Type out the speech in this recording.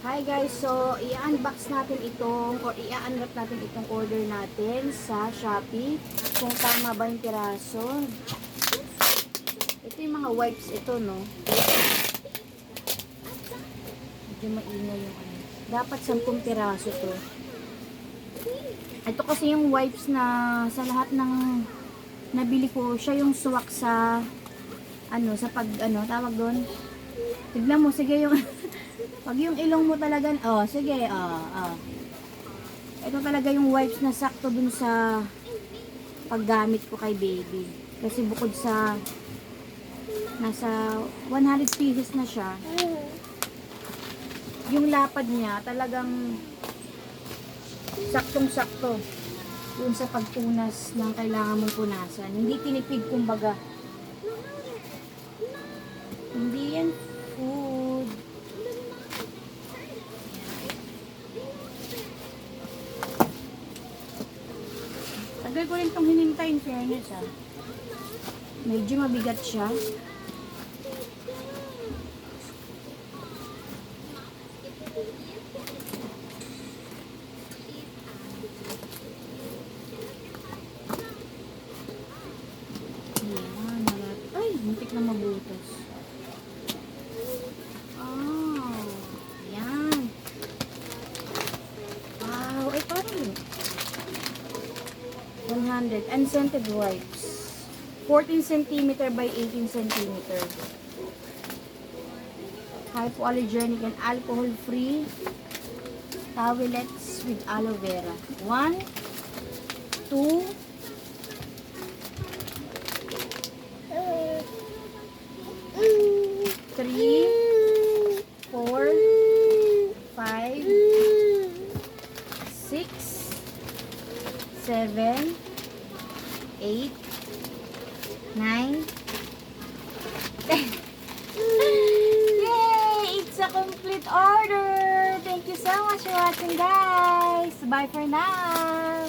Hi guys, so i-unbox natin itong or i-unwrap natin itong order natin sa Shopee. Kung tama ba yung piraso. Ito yung mga wipes ito, no? Medyo maingay yung ano. Dapat 10 piraso to. Ito kasi yung wipes na sa lahat ng nabili ko, siya yung suwak sa ano, sa pag ano, tawag doon. Tignan mo, sige yung pag yung ilong mo talaga, oh, sige, ito talaga yung wipes na sakto dun sa paggamit ko kay baby. Kasi bukod sa nasa 100 pieces na siya, yung lapad niya talagang saktong-sakto dun sa pagpunas ng kailangan mong punasan. Hindi tinipid kumbaga. Hindi yan food. Tagal ko rin itong hinintay, in fairness Medyo mabigat siya. Ayan, ay, muntik na mabutas. Oh, ayan. Wow, ay parang 100 unscented wipes. 14 cm by 18 cm. Hypoallergenic and alcohol-free towelettes with aloe vera. 1, 2, 3, 4, 5, 6, 7, 8, 9, 10. Yay! It's a complete order! Thank you so much for watching, guys! Bye for now!